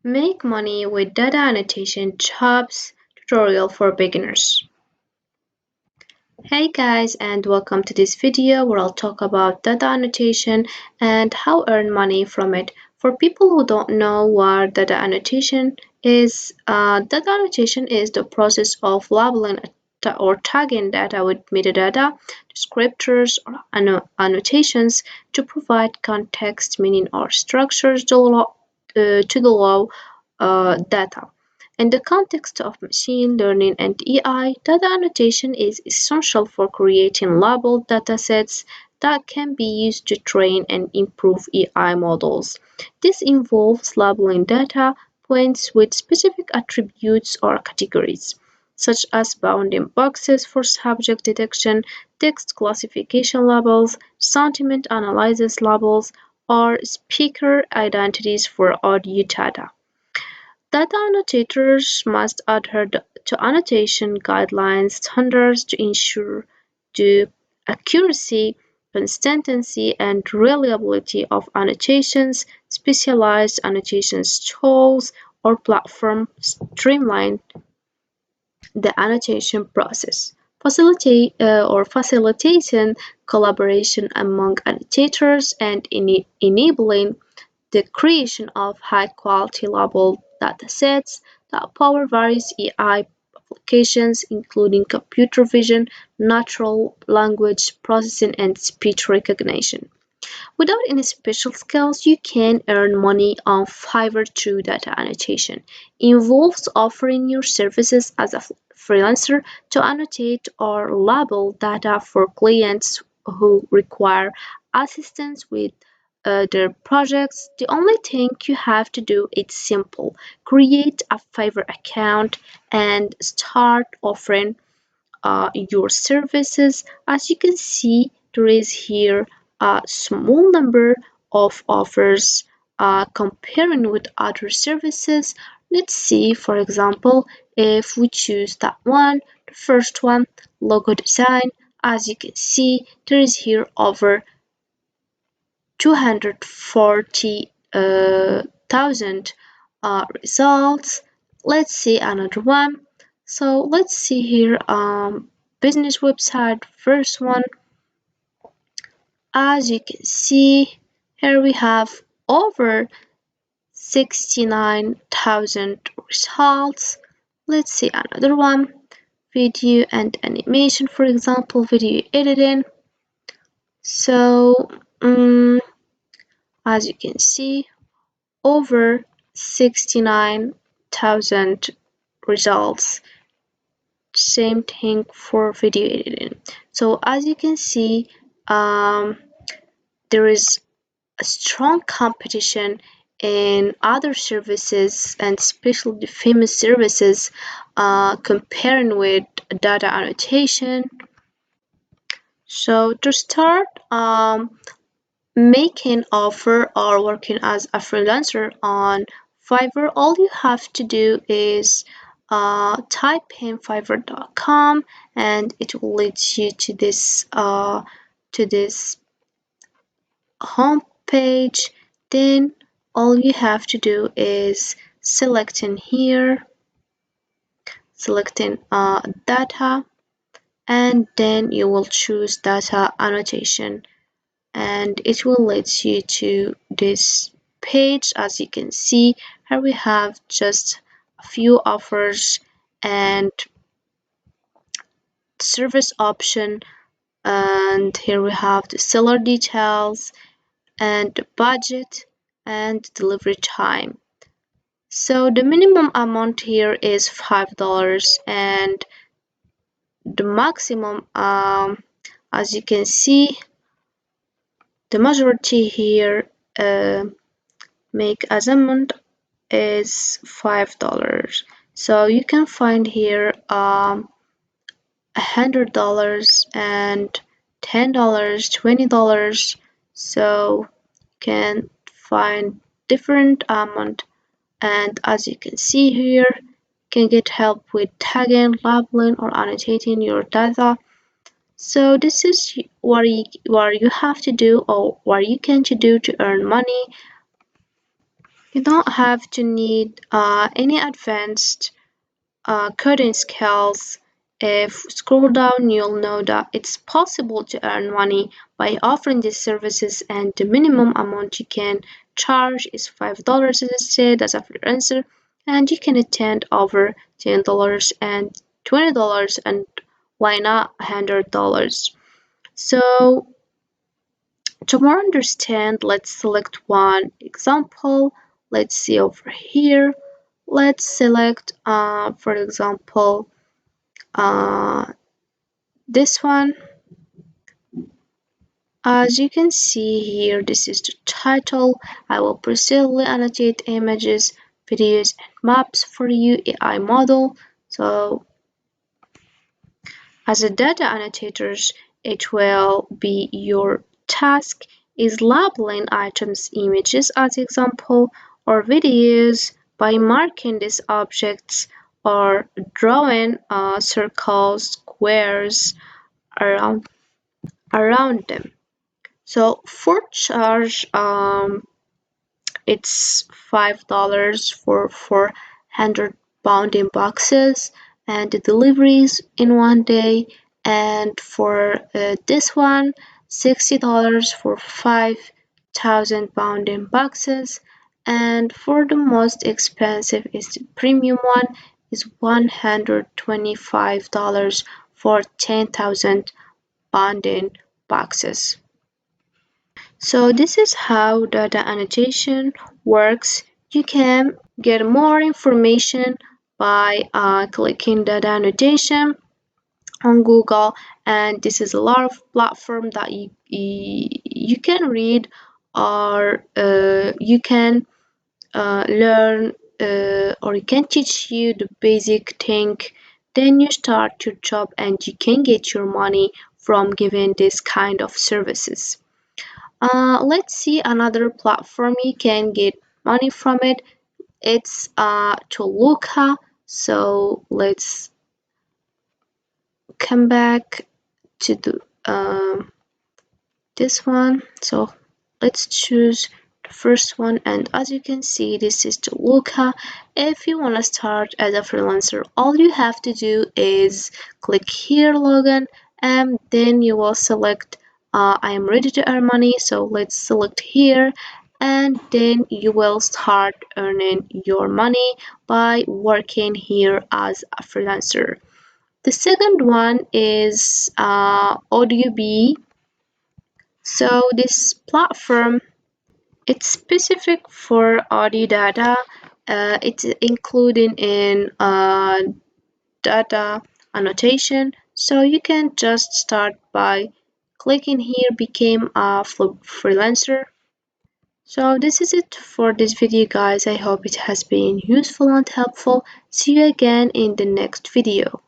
Make money with data annotation jobs tutorial for beginners. Hey guys, and welcome to this video where I'll talk about data annotation and how earn money from it. For people who don't know what data annotation is, data annotation is the process of labeling or tagging data with metadata, descriptors, or annotations to provide context, meaning, or structures to the law data. In the context of machine learning and AI, data annotation is essential for creating labeled datasets that can be used to train and improve AI models. This involves labeling data points with specific attributes or categories, such as bounding boxes for subject detection, text classification labels, sentiment analysis labels, or speaker identities for audio data. Data annotators must adhere to annotation guidelines standards to ensure the accuracy, consistency, and reliability of annotations. Specialized annotations tools or platforms streamline the annotation process, facilitating collaboration among annotators and enabling the creation of high-quality labeled datasets that power various AI applications, including computer vision, natural language processing, and speech recognition. Without any special skills, you can earn money on Fiverr through data annotation. Involves offering your services as a freelancer to annotate or label data for clients who require assistance with their projects. The only thing you have to do is simple. Create a Fiverr account and start offering your services. As you can see, there is here a small number of offers comparing with other services. Let's see, for example, if we choose that one, the first one, logo design. As you can see, there is here over 240,000 results. Let's see another one. So let's see here business website first one. As you can see here we have over 69,000 results. Let's see another one, video and animation, for example, video editing. So as you can see, over 69,000 results. Same thing for video editing. So as you can see, there is a strong competition in other services and especially the famous services comparing with data annotation. So to start making offer or working as a freelancer on Fiverr, all you have to do is type in fiverr.com and it will lead you to this home page. Then all you have to do is selecting here, selecting data, and then you will choose data annotation and it will lead you to this page. As you can see here we have just a few offers and service option, and here we have the seller details and the budget and delivery time. So the minimum amount here is $5 and the maximum as you can see the majority here make as amount is $5. So you can find here $100 and $10, $20. So you can find different amount, and as you can see here, you can get help with tagging, labeling, or annotating your data. So this is what you have to do or what you can to do to earn money. You don't have to need any advanced coding skills. If scroll down, you'll know that it's possible to earn money by offering these services, and the minimum amount you can charge is $5 as I said as a freelancer, and you can attend over $10 and $20 and why not $100. So to more understand, let's select one example. Let's see over here. Let's select, for example, uh, this one. As you can see here, this is the title. I will precisely annotate images, videos, and maps for you, AI model. So as a data annotators, it will be your task is labeling items, images as example, or videos by marking these objects or drawing circles, squares around them. So for charge, it's $5 for 400 bounding boxes and the deliveries in one day. And for this one, $60 for 5,000 bounding boxes. And for the most expensive is the premium one is $125 for 10,000 bounding boxes. So this is how data annotation works. You can get more information by clicking data annotation on Google, and this is a lot of platform that you can read or you can learn or you can teach you the basic thing. Then you start your job and you can get your money from giving this kind of services. Let's see another platform you can get money from it. It's Toluca. So let's come back to the this one. So let's choose the first one, and as you can see, this is Toluca. If you want to start as a freelancer, all you have to do is click here, login, and then you will select I am ready to earn money. So let's select here, and then you will start earning your money by working here as a freelancer. The second one is AudioBee. So this platform, it's specific for audio data. It's including in data annotation. So you can just start by clicking here, became a freelancer. So this is it for this video, guys. I hope it has been useful and helpful. See you again in the next video.